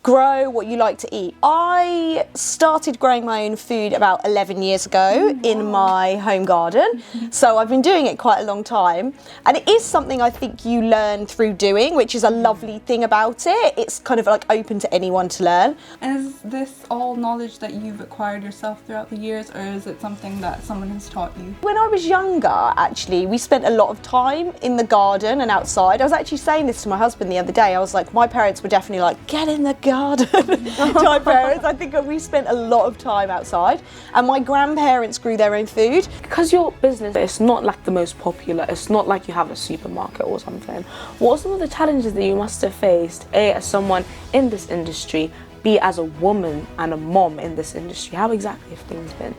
grow, what you like to eat. I started growing my own food about 11 years ago in my home garden. So I've been doing it quite a long time. And it is something I think you learn through doing, which is a lovely thing about it. It's kind of like open to anyone to learn. And is this all knowledge that you've acquired yourself throughout the years, or is it something that someone has taught you? When I was younger, actually, we spent a lot of time in the garden and outside. I was actually saying this to my husband the other day. I was like, my parents were definitely like, get in the garden. My parents, I think we spent a lot of time outside, and my grandparents grew their own food. Because your business, it's not like the most popular, it's not like you have a supermarket or something. What are some of the challenges that you must have faced, A, as someone in this industry, B, as a woman and a mom in this industry? How exactly have things been?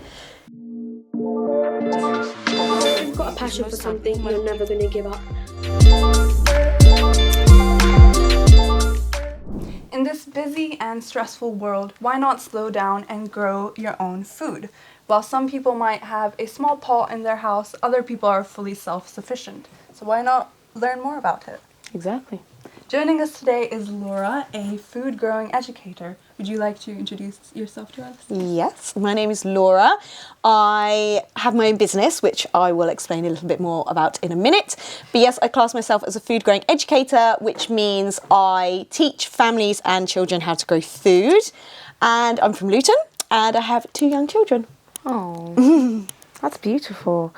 If you've got a passion for something, you're never going to give up. In this busy and stressful world, why not slow down and grow your own food? While some people might have a small pot in their house, other people are fully self-sufficient. So why not learn more about it? Exactly. Joining us today is Laura, a food growing educator. Would you like to introduce yourself to us? Yes, my name is Laura. I have my own business, which I will explain a little bit more about in a minute. But yes, I class myself as a food growing educator, which means I teach families and children how to grow food. And I'm from Luton, and I have 2 young children. Oh, that's beautiful.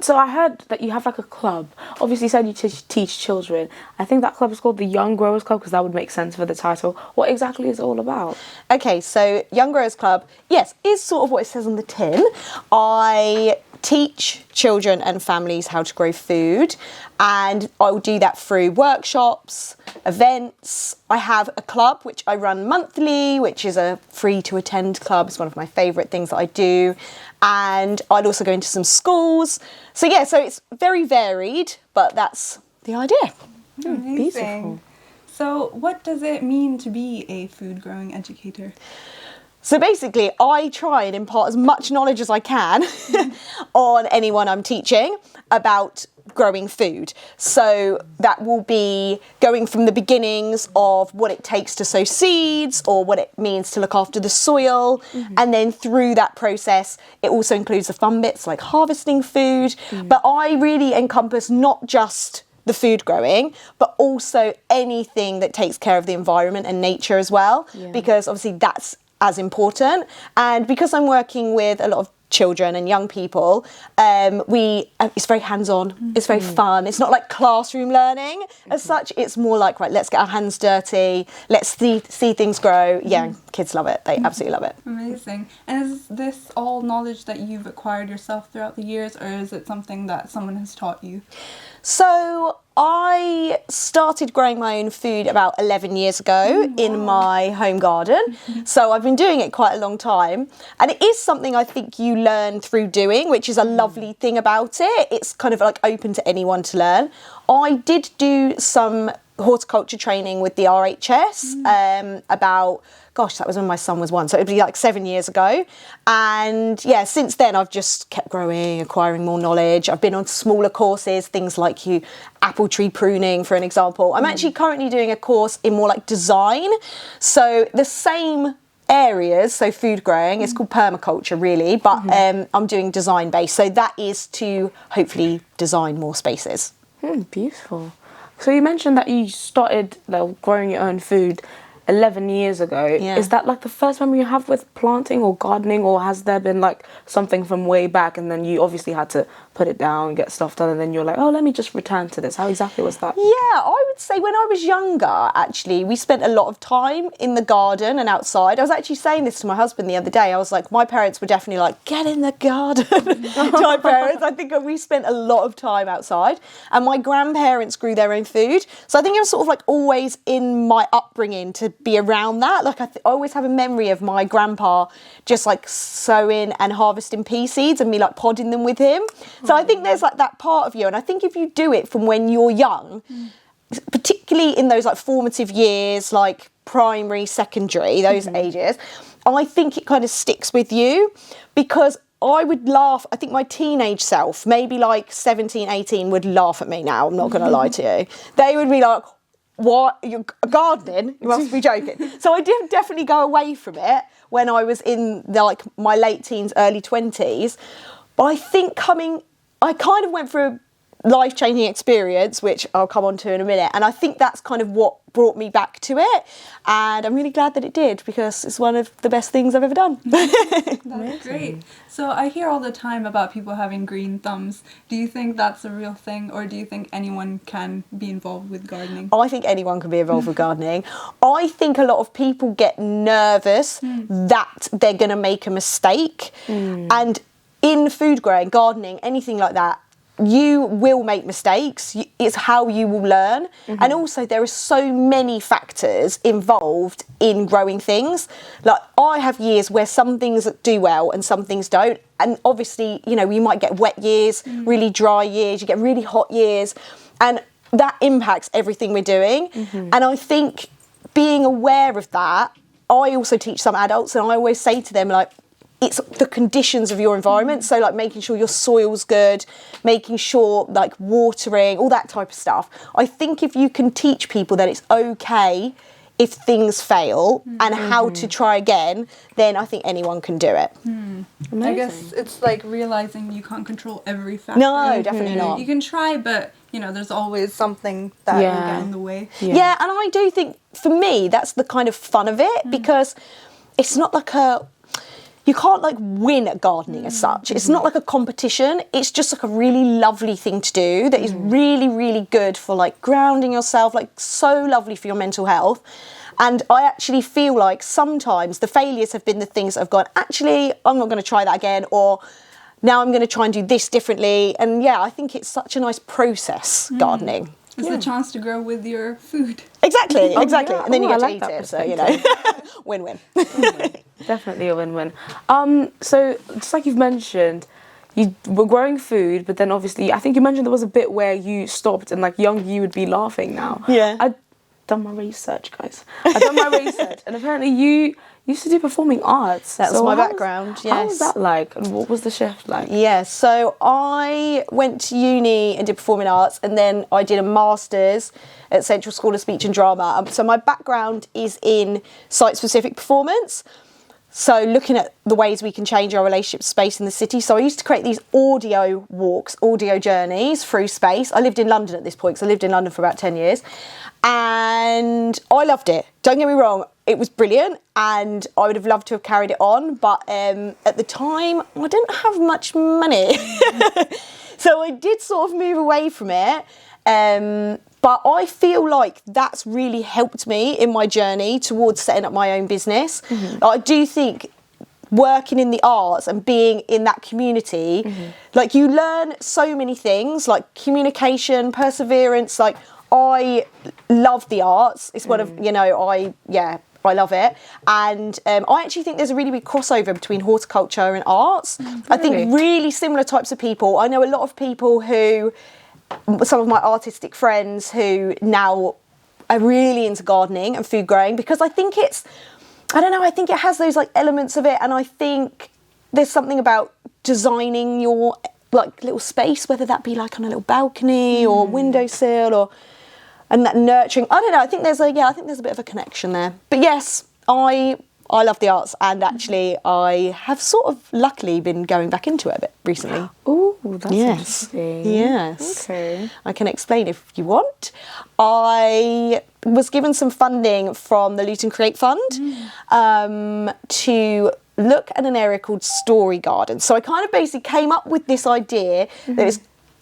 So I heard that you have like a club. Obviously you said you teach children. I think that club is called the Young Growers Club, because that would make sense for the title. What exactly is it all about? Okay, so Young Growers Club, yes, is sort of what it says on the tin. I teach children and families how to grow food, and I will do that through workshops, events. I have a club which I run monthly, which is a free to attend club. It's one of my favourite things that I do. And I'd also go into some schools. So yeah, so it's very varied, but that's the idea. Amazing. Beautiful. So what does it mean to be a food growing educator? So basically, I try and impart as much knowledge as I can on anyone I'm teaching about growing food. So that will be going from the beginnings of what it takes to sow seeds, or what it means to look after the soil. And then through that process, it also includes the fun bits like harvesting food. But I really encompass not just the food growing, but also anything that takes care of the environment and nature as well, because obviously that's as important. And because I'm working with a lot of children and young people, it's very hands-on, it's very fun. It's not like classroom learning as such. It's more like, right, let's get our hands dirty, let's see things grow. Yeah, kids love it. They absolutely love it. Amazing. And is this all knowledge that you've acquired yourself throughout the years, or is it something that someone has taught you? So I started growing my own food about 11 years ago in my home garden. So I've been doing it quite a long time. And it is something I think you learn through doing, which is a lovely thing about it. It's kind of like open to anyone to learn. I did do some horticulture training with the RHS about, gosh, that was when my son was 1, so it'd be like 7 years ago. And yeah, since then I've just kept growing, acquiring more knowledge. I've been on smaller courses, things like apple tree pruning, for an example. I'm actually currently doing a course in more like design. So the same areas, so food growing, it's called permaculture really, but I'm doing design based. So that is to hopefully design more spaces. Beautiful. So you mentioned that you started growing your own food 11 years ago. Yeah. Is that like the first memory you have with planting or gardening, or has there been like something from way back and then you obviously had to put it down, get stuff done, and then you're like, oh, let me just return to this? How exactly was that? Yeah, I would say when I was younger, actually, we spent a lot of time in the garden and outside. I was actually saying this to my husband the other day. I was like, my parents were definitely like, get in the garden. My parents, I think we spent a lot of time outside, and my grandparents grew their own food. So I think it was sort of like always in my upbringing to be around that. Like I always have a memory of my grandpa just like sowing and harvesting pea seeds and me like podding them with him. So I think there's like that part of you, and I think if you do it from when you're young, particularly in those like formative years, like primary, secondary, those ages, I think it kind of sticks with you, because I would laugh. I think my teenage self, maybe like 17, 18, would laugh at me now. I'm not going to lie to you. They would be like, what, you're gardening? You must be joking. So I did definitely go away from it when I was in my late teens, early 20s. But I think I kind of went through a life-changing experience, which I'll come on to in a minute. And I think that's kind of what brought me back to it. And I'm really glad that it did, because it's one of the best things I've ever done. That's great. So I hear all the time about people having green thumbs. Do you think that's a real thing, or do you think anyone can be involved with gardening? I think anyone can be involved with gardening. I think a lot of people get nervous that they're going to make a mistake. And in food growing, gardening, anything like that, you will make mistakes. It's how you will learn. And also there are so many factors involved in growing things. Like, I have years where some things do well and some things don't. And obviously, you might get wet years, really dry years, you get really hot years. And that impacts everything we're doing. And I think being aware of that, I also teach some adults, and I always say to them, like, it's the conditions of your environment. So like making sure your soil's good, making sure like watering, all that type of stuff. I think if you can teach people that it's okay if things fail and how to try again, then I think anyone can do it. I guess it's like realizing you can't control every factor. No, definitely not. You can try, but there's always something that will get in the way. Yeah, and I do think, for me, that's the kind of fun of it, because it's not like you can't like win at gardening as such. It's not like a competition. It's just like a really lovely thing to do that is really, really good for like grounding yourself, like so lovely for your mental health. And I actually feel like sometimes the failures have been the things that have gone, actually, I'm not going to try that again, or now I'm going to try and do this differently. And yeah, I think it's such a nice process, gardening. It's a chance to grow with your food. Exactly. Yeah. And then you get I like to eat that it, so, win-win. Definitely a win-win. So just like you've mentioned, you were growing food, but then obviously, I think you mentioned there was a bit where you stopped and like young you would be laughing now. Yeah. I'd done my research, guys. I'd done my research, and apparently you used to do performing arts. That's So my how was- background, How yes. was that like, and what was the shift like? Yeah, so I went to uni and did performing arts, and then I did a master's at Central School of Speech and Drama. So my background is in site-specific performance. So looking at the ways we can change our relationship space in the city. So I used to create these audio walks, audio journeys through space. I lived in London at this point, because I lived in London for about 10 years. And I loved it. Don't get me wrong, it was brilliant, and I would have loved to have carried it on. But at the time, I didn't have much money. So I did sort of move away from it. But I feel like that's really helped me in my journey towards setting up my own business. I do think working in the arts and being in that community, like you learn so many things, like communication, perseverance. Like, I love the arts. It's one of, I love it. And I actually think there's a really big crossover between horticulture and arts. I think really similar types of people. I know a lot of people who, some of my artistic friends who now are really into gardening and food growing, because I think I think it has those like elements of it. And I think there's something about designing your like little space, whether that be like on a little balcony or windowsill and that nurturing. I don't know. I think there's a bit of a connection there. But yes, I love the arts, and actually I have sort of luckily been going back into it a bit recently. Oh, that's interesting. Yes. Okay. I can explain if you want. I was given some funding from the Luton Create Fund to look at an area called Story Garden. So I kind of basically came up with this idea that is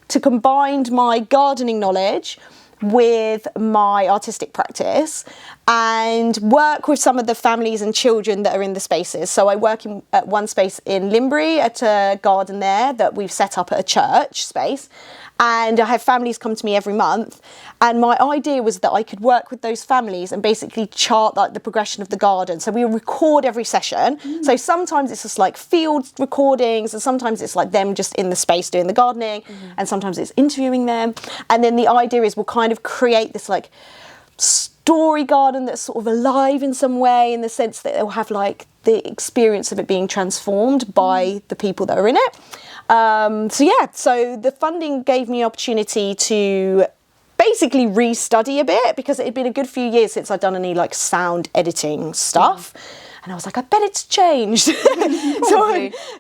to combine my gardening knowledge with my artistic practice and work with some of the families and children that are in the spaces. So I work at one space in Limbury at a garden there that we've set up at a church space, and I have families come to me every month, and my idea was that I could work with those families and basically chart like the progression of the garden. So we record every session. So sometimes it's just like field recordings, and sometimes it's like them just in the space doing the gardening, and sometimes it's interviewing them. And then the idea is we'll kind of create this like story garden that's sort of alive in some way, in the sense that they'll have like the experience of it being transformed by the people that are in it. So the funding gave me opportunity to basically restudy a bit because it had been a good few years since I'd done any like sound editing stuff. And I was like, I bet it's changed.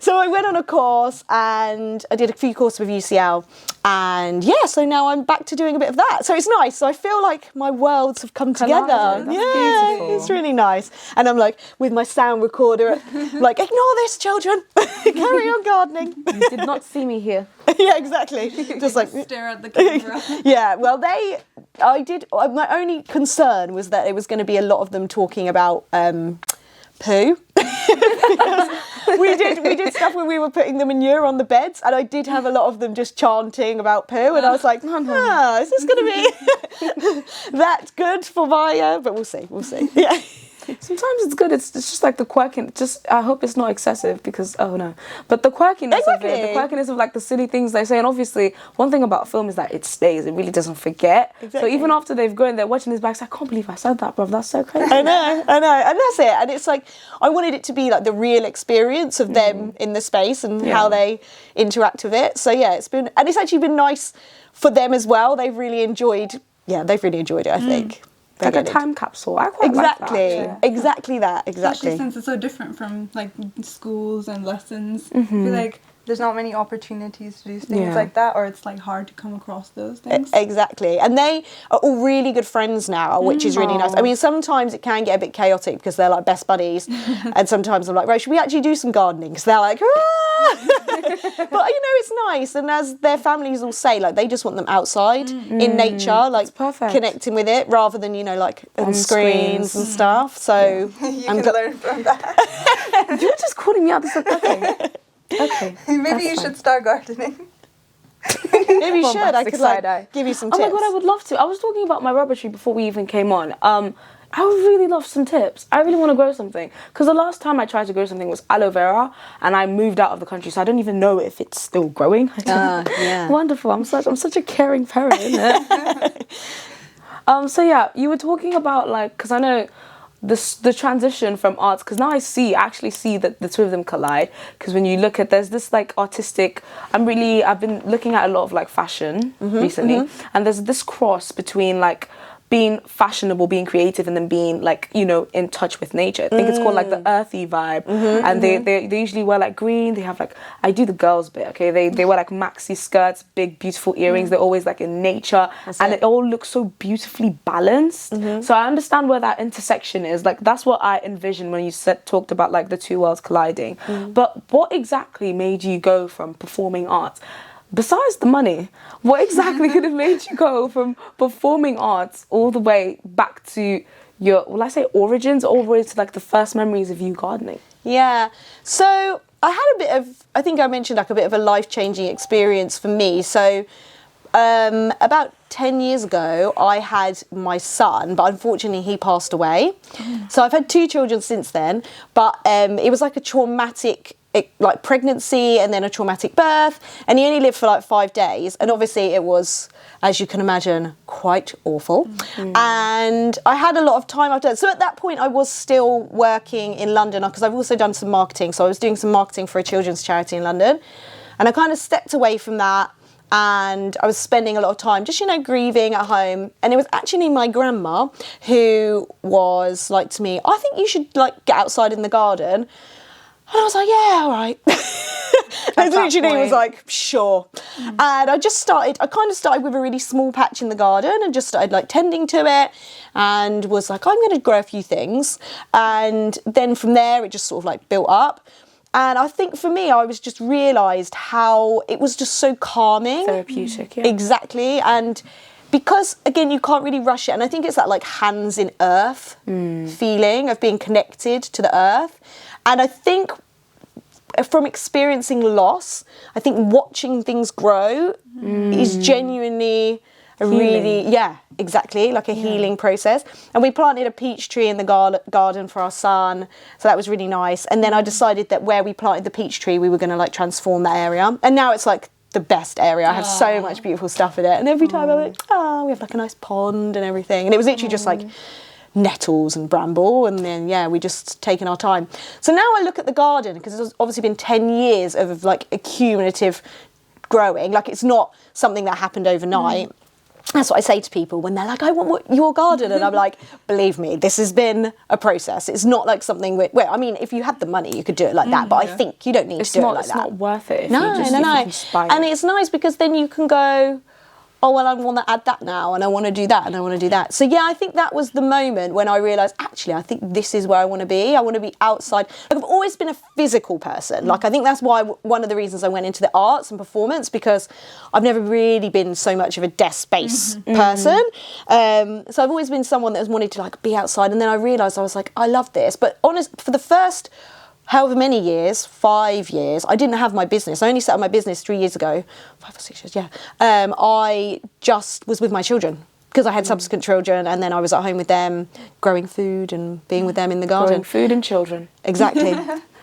so I went on a course and I did a few courses with UCL. And yeah, so now I'm back to doing a bit of that. So it's nice. So I feel like my worlds have come together. That's beautiful. It's really nice. And I'm like, with my sound recorder, like, ignore this, children. Carry on gardening. You did not see me here. Yeah, exactly. Just like stare at the camera. yeah, well, my only concern was that it was going to be a lot of them talking about poo. we did stuff where we were putting the manure on the beds, and I did have a lot of them just chanting about poo, and I was like, is this going to be that good for my but we'll see. Yeah. Sometimes it's good. It's just like the quirkiness. Just I hope it's not excessive because but the quirkiness of it, the quirkiness of like the silly things they say, and obviously one thing about film is that it stays. It really doesn't forget. Exactly. So even after they've grown, they're watching this back. I can't believe I said that, bruv. That's so crazy. I know, and that's it. And it's like I wanted it to be like the real experience of them in the space and how they interact with it. So yeah, it's actually been nice for them as well. They've really enjoyed it. I think. Like a time capsule. I quite like that, Exactly that. Especially since it's so different from like schools and lessons. I feel like there's not many opportunities to do things like that, or it's like hard to come across those things. Exactly. And they are all really good friends now, which is really nice. I mean, sometimes it can get a bit chaotic because they're like best buddies. And sometimes I'm like, right, should we actually do some gardening? Because they're like, but it's nice. And as their families all say, like they just want them outside in nature, like connecting with it rather than, like on screens and stuff. So I'm can learn from that. You're just calling me out. This okay. Maybe you should start gardening. Maybe you should. I could give you some tips. Oh my god, I would love to. I was talking about my rubber tree before we even came on. I would really love some tips. I really want to grow something. Because the last time I tried to grow something was aloe vera, and I moved out of the country, so I don't even know if it's still growing. Yeah. Wonderful. I'm such a caring parent, isn't it? So yeah, you were talking about because I know the transition from arts, because now I actually see that the two of them collide, because when you look at, there's this artistic, I've been looking at a lot of fashion recently, and there's this cross between being fashionable, being creative, and then being in touch with nature. I think it's called the earthy vibe. And they usually wear green. They have I do the girls bit, okay? They wear maxi skirts, big beautiful earrings. They're always in nature. It all looks so beautifully balanced. So I understand where that intersection is. That's what I envisioned when you talked about the two worlds colliding. But what exactly made you go from performing arts? Besides the money, what exactly could have made you go from performing arts all the way back to your, origins, all the way to the first memories of you gardening? Yeah, so I had I think I mentioned a bit of a life-changing experience for me. So about 10 years ago, I had my son, but unfortunately he passed away. So I've had 2 children since then, but it was a traumatic pregnancy and then a traumatic birth, and he only lived for 5 days, and obviously it was, as you can imagine, quite awful. And I had a lot of time after that. So at that point I was still working in London, because I've also done some marketing, so I was doing some marketing for a children's charity in London, and I kind of stepped away from that, and I was spending a lot of time just grieving at home. And it was actually my grandma who was like to me, I think you should get outside in the garden. And I was like, yeah, all right. And literally was like, sure. And I kind of started with a really small patch in the garden and just started tending to it, and was like, I'm going to grow a few things. And then from there, it just sort of built up. And I think for me, I was just realised how it was just so calming. Therapeutic, yeah. Exactly. And because, again, you can't really rush it. And I think it's that hands in earth feeling of being connected to the earth. And I think from experiencing loss, I think watching things grow is genuinely a healing process. And we planted a peach tree in the garden for our son, so that was really nice. And then I decided that where we planted the peach tree, we were going to transform that area. And now it's the best area. I have so much beautiful stuff in it. And every time I'm we have a nice pond and everything. And it was literally just nettles and bramble, and then we just taken our time. So now I look at the garden, because it's obviously been 10 years of accumulative growing, it's not something that happened overnight. that's what I say to people when they're like, I want your garden. And I'm like, believe me, this has been a process. It's not like something where, I mean, if you had the money, you could do it like that. But I think you don't need to do it like that. It's not worth it if No. you can spy And it. it's nice because then you can go, oh, well, I want to add that now, and I want to do that, and I want to do that. So, yeah, I think that was the moment when I realised, actually, I think this is where I want to be. I want to be outside. Like, I've always been a physical person. Like, I think that's why one of the reasons I went into the arts and performance, because I've never really been so much of a desk-based person. So I've always been someone that has wanted to, like, be outside. And then I realised, I was like, I love this. But for the first however many years, 5 years, I didn't have my business. I only set up my business 3 years ago, 5 or 6 years, yeah. I just was with my children because I had subsequent children, and then I was at home with them, growing food and being with them in the garden. Growing food and children. Exactly.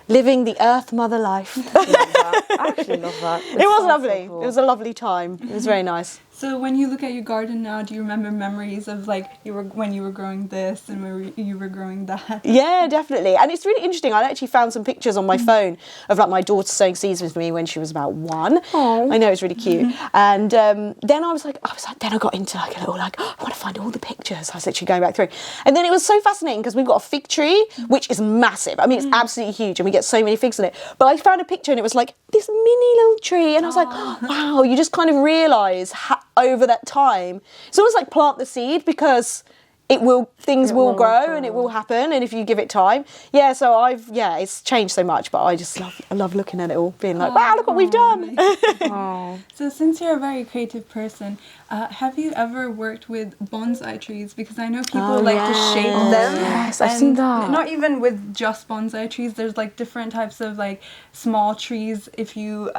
Living the Earth Mother life. I actually love that. It was lovely. It was a lovely time. It was very nice. So when you look at your garden now, do you remember memories of like when you were growing this and when you were growing that? Yeah, definitely. And it's really interesting. I actually found some pictures on my phone of like my daughter sowing seeds with me when she was about 1. Aww. I know, it's really cute. And then I got into like a little like, I want to find all the pictures. I was literally going back through. And then it was so fascinating because we've got a fig tree, which is massive. I mean, it's absolutely huge and we get so many figs in it. But I found a picture and it was like this mini little tree. And I was like, wow, you just kind of realise over that time, it's almost like plant the seed because things will grow and it will happen, and if you give it time. Yeah, so it's changed so much, but I love looking at it all, being like, wow, look what we've done. So since you're a very creative person, have you ever worked with bonsai trees? Because I know people like to shape them. Yes, I've seen that. Not even with just bonsai trees. There's like different types of like small trees. If you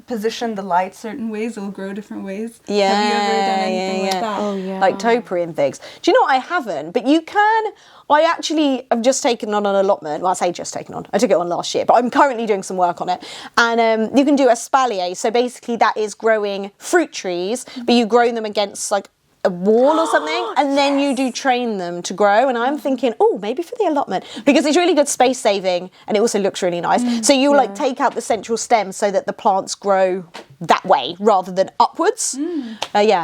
position the light certain ways, it'll grow different ways. Yeah, have you ever done anything like that? Oh, yeah. Like topiary and things. Do you know what? I haven't, but you can. I actually have just taken on an allotment. Well, I say just taken on. I took it on last year, but I'm currently doing some work on it. And you can do espalier. So basically that is growing fruit trees, but you grow them against like a wall or something, and then you do train them to grow. And I'm thinking, oh, maybe for the allotment, because it's really good space saving and it also looks really nice. So you like take out the central stem so that the plants grow that way rather than upwards.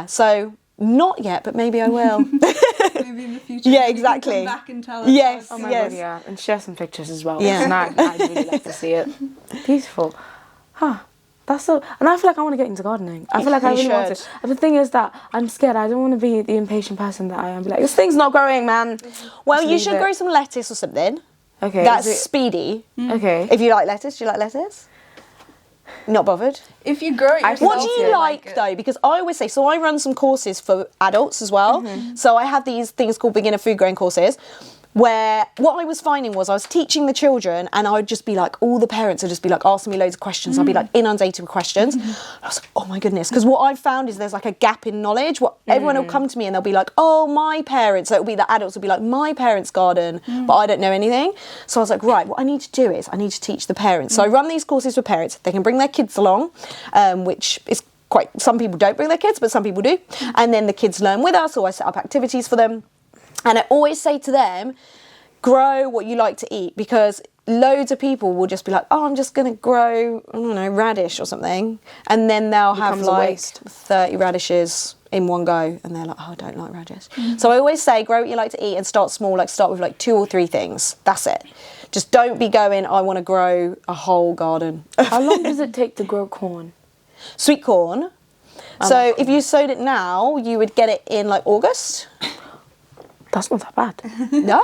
So not yet, but maybe I will. Maybe in the future. Yeah, you exactly. Can come back and tell us. Yes, Oh my yes. God, yeah. And share some pictures as well. Yeah. And I'd really like to see it. Beautiful. That's so, and I feel like I want to get into gardening. I feel like I You really want should. to. And the thing is that I'm scared. I don't want to be the impatient person that I am. Be like, this thing's not growing, man. Well, Just you leave should it. grow some lettuce or something. Okay. That's is it- speedy. okay. If you like lettuce, do you like lettuce? Not bothered. If you grow it yourself, What do you you'll like it. though? Because I always say, so I run some courses for adults as well. So I have these things called beginner food growing courses, where what I was finding was I was teaching the children and I would just be like, all the parents would just be like asking me loads of questions. I'd be like inundated with questions. I was like, oh my goodness. Because what I've found is there's like a gap in knowledge. Everyone will come to me and they'll be like, oh, my parents. So it'll be the adults will be like, my parents' garden, but I don't know anything. So I was like, right, what I need to do is I need to teach the parents. So I run these courses for parents. They can bring their kids along, which is some people don't bring their kids, but some people do. And then the kids learn with us, or I set up activities for them. And I always say to them, grow what you like to eat, because loads of people will just be like, oh, I'm just going to grow, I don't know, radish or something. And then they'll have Becomes a like waste. 30 radishes in one go. And they're like, oh, I don't like radish. So I always say, grow what you like to eat and start small, like start with like 2 or 3 things. That's it. Just don't be going, I want to grow a whole garden. How long does it take to grow corn? Sweet corn. So if you sowed it now, you would get it in like August. That's not that bad. No.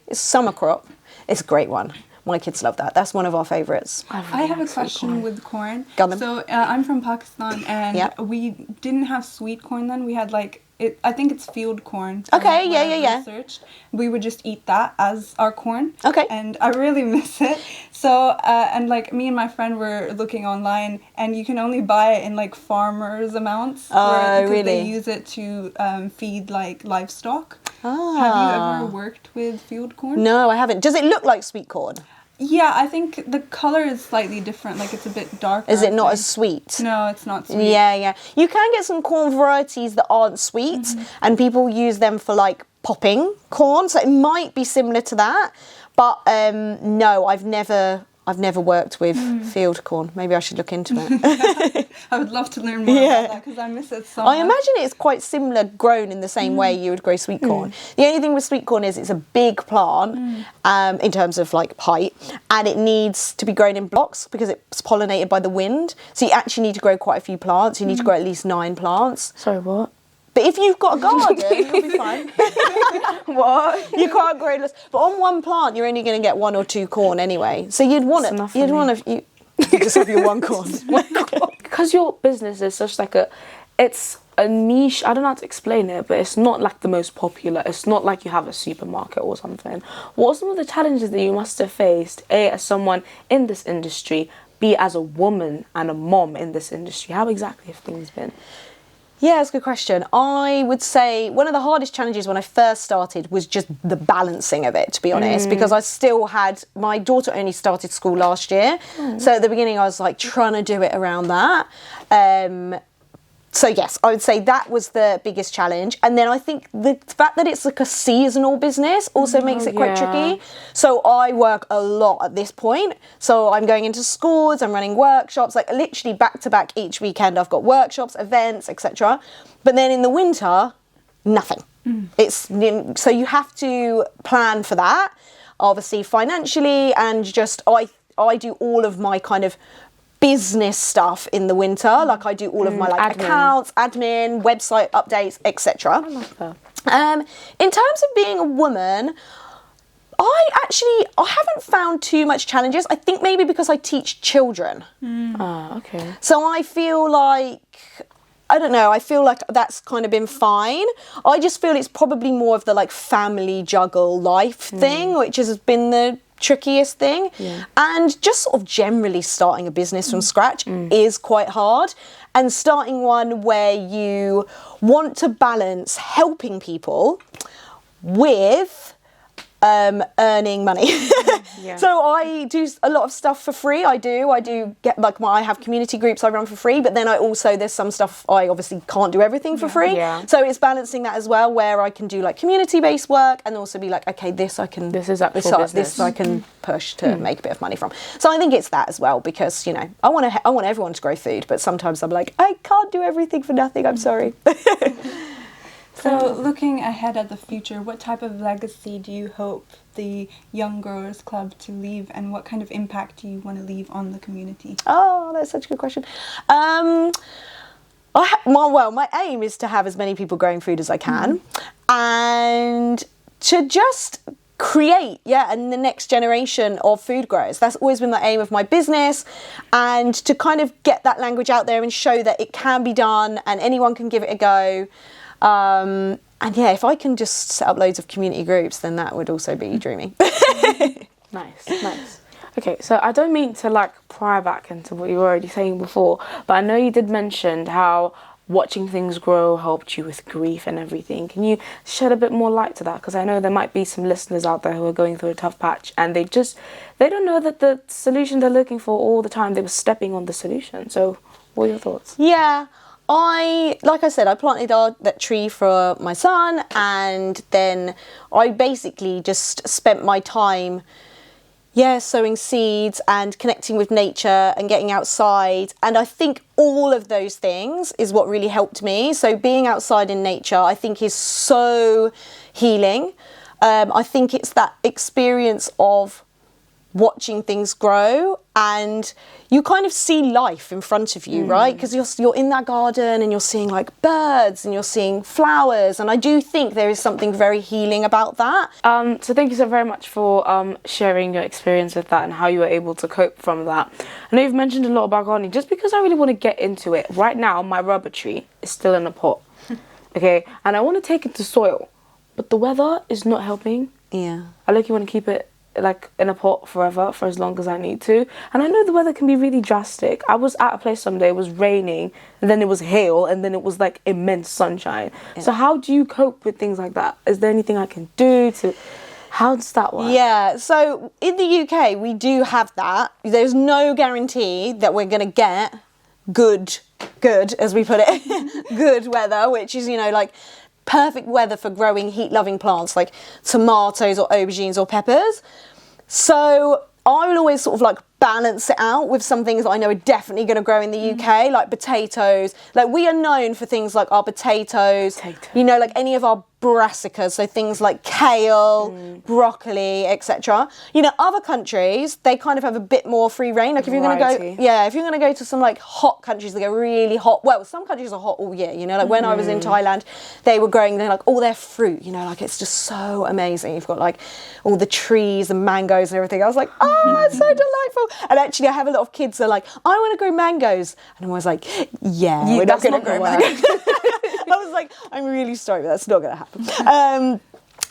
It's summer crop. It's a great one. My kids love that. That's one of our favourites. I have a question with corn. Go on then. So I'm from Pakistan, and we didn't have sweet corn then. We had like I think it's field corn. Okay, when yeah, I yeah, yeah. researched. We would just eat that as our corn. Okay. And I really miss it. So and like me and my friend were looking online, and you can only buy it in like farmers amounts. Because really? They use it to feed like livestock. Ah. Have you ever worked with field corn? No, I haven't. Does it look like sweet corn? Yeah, I think the color is slightly different. Like it's a bit darker. Is it not I as think. sweet? No, it's not sweet. Yeah. You can get some corn varieties that aren't sweet, and people use them for like popping corn. So it might be similar to that. But no, I've never I've never worked with field corn. Maybe I should look into it. I would love to learn more about that because I miss it so much. I imagine it's quite similar, grown in the same way you would grow sweet corn. The only thing with sweet corn is it's a big plant in terms of like height, and it needs to be grown in blocks because it's pollinated by the wind. So you actually need to grow quite a few plants. You need to grow at least 9 plants. Sorry, what? But if you've got a garden, you'll be fine. What? You can't grow less. But on one plant, you're only going to get 1 or 2 corn anyway. So you'd want That's it. You'd want to. You just have your 1 corn. Because your business is such like it's a niche. I don't know how to explain it, but it's not like the most popular. It's not like you have a supermarket or something. What are some of the challenges that you must have faced, A, as someone in this industry, B, as a woman and a mom in this industry? How exactly have things been? Yeah, that's a good question. I would say one of the hardest challenges when I first started was just the balancing of it, to be honest, because I still had, my daughter only started school last year. So at the beginning I was like trying to do it around that. So yes, I would say that was the biggest challenge. And then I think the fact that it's like a seasonal business also makes it quite tricky. So I work a lot at this point. So I'm going into schools, I'm running workshops, like literally back to back each weekend. I've got workshops, events, etc. But then in the winter, nothing. It's so you have to plan for that, obviously financially, and just I do all of my kind of business stuff in the winter, like I do all of my like accounts, admin, website updates, etc. In terms of being a woman, I haven't found too much challenges. I think maybe because I teach children. Okay. So I feel like, I don't know, I feel like that's kind of been fine. I just feel it's probably more of the like family juggle life thing, which has been the trickiest thing. And just sort of generally starting a business from scratch is quite hard, and starting one where you want to balance helping people with earning money. So I do a lot of stuff for free. I do get like I have community groups I run for free, but then there's some stuff I obviously can't do everything for free. So it's balancing that as well, where I can do like community based work and also be like, okay, this I can This is actual business. this I can push to make a bit of money from. So I think it's that as well, because you know I want everyone to grow food, but sometimes I'm like, I can't do everything for nothing. I'm sorry. So looking ahead at the future, what type of legacy do you hope the Young Growers Club to leave, and what kind of impact do you want to leave on the community? Oh, that's such a good question. My aim is to have as many people growing food as I can, and to just create, and the next generation of food growers. That's always been the aim of my business, and to kind of get that language out there and show that it can be done and anyone can give it a go. And yeah, if I can just set up loads of community groups, then that would also be dreamy. Nice. Okay, so I don't mean to like pry back into what you were already saying before, but I know you did mention how watching things grow helped you with grief and everything. Can you shed a bit more light to that? Because I know there might be some listeners out there who are going through a tough patch and they don't know that the solution they're looking for all the time, they were stepping on the solution. So what are your thoughts? Yeah. Like I said, I planted that tree for my son, and then I basically just spent my time, sowing seeds and connecting with nature and getting outside. And I think all of those things is what really helped me. So being outside in nature, I think, is so healing. I think it's that experience of watching things grow, and you kind of see life in front of you, right? Because you're in that garden and you're seeing like birds and you're seeing flowers, and I do think there is something very healing about that. So thank you so very much for sharing your experience with that and how you were able to cope from that. I know you've mentioned a lot about gardening, just because I really want to get into it. Right now, my rubber tree is still in a pot, okay? And I want to take it to soil, but the weather is not helping. Yeah. I want to keep it like in a pot forever for as long as I need to, and I know the weather can be really drastic. I was at a place someday, it was raining and then it was hail and then it was like immense sunshine. So how do you cope with things like that? Is there anything I can do to, how does that work? Yeah, so in the UK we do have that. There's no guarantee that we're going to get good as we put it, good weather, which is, like perfect weather for growing heat-loving plants like tomatoes or aubergines or peppers. So I will always sort of like balance it out with some things that I know are definitely going to grow in the UK, like potatoes. Like we are known for things like our potatoes, you know, like any of our brassicas, so things like kale, broccoli, etc. You know, other countries, they kind of have a bit more free reign. Like if you're going to go, if you're going to go to some like hot countries that get really hot, well, some countries are hot all year, you know, like when I was in Thailand, they were growing like all their fruit, you know, like it's just so amazing. You've got like all the trees and mangoes and everything. I was like, oh, it's so delightful. And actually I have a lot of kids that are like, I want to grow mangoes. And I'm always like, yeah, we're not going to grow mangoes. I was like, I'm really sorry, but that's not going to happen.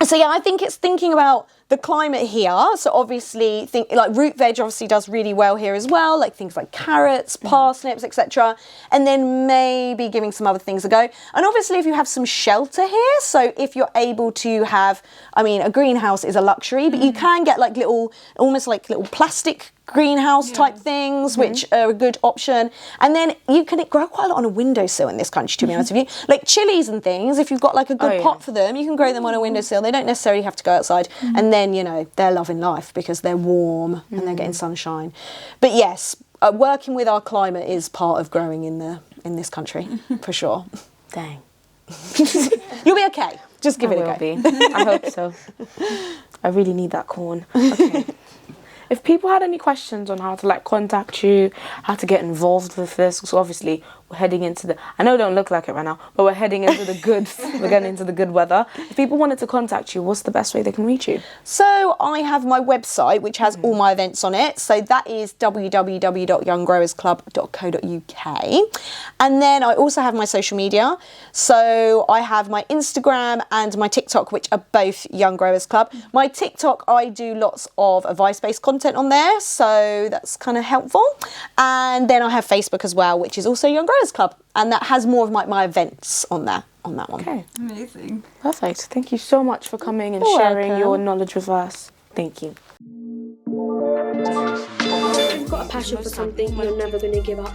So yeah, I think it's thinking about the climate here. So obviously, think like root veg obviously does really well here as well, like things like carrots, parsnips, etc. And then maybe giving some other things a go. And obviously, if you have some shelter here, so if you're able to have, I mean, a greenhouse is a luxury, but you can get like little, almost like little plastic greenhouse type things, which are a good option. And then you can grow quite a lot on a windowsill in this country, to be honest with you. Like chilies and things, if you've got like a good pot for them, you can grow them on a windowsill. They don't necessarily have to go outside. And then, you know, they're loving life because they're warm and they're getting sunshine. But yes, working with our climate is part of growing in this country, for sure. Dang. You'll be okay. Just give it a go. I hope so. I really need that corn. Okay. If people had any questions on how to like contact you, how to get involved with this, so obviously we're heading into the, I know it don't look like it right now, but we're heading into the good, we're getting into the good weather. If people wanted to contact you, what's the best way they can reach you? So I have my website, which has all my events on it. So that is www.younggrowersclub.co.uk. And then I also have my social media. So I have my Instagram and my TikTok, which are both Young Growers Club. My TikTok, I do lots of advice-based content on there. So that's kind of helpful. And then I have Facebook as well, which is also Young Growers Club, and that has more of my events on there, on that one. Okay, amazing, perfect. Thank you so much for coming and sharing your knowledge with us. Thank you. If you've got a passion for something, you're never going to give up.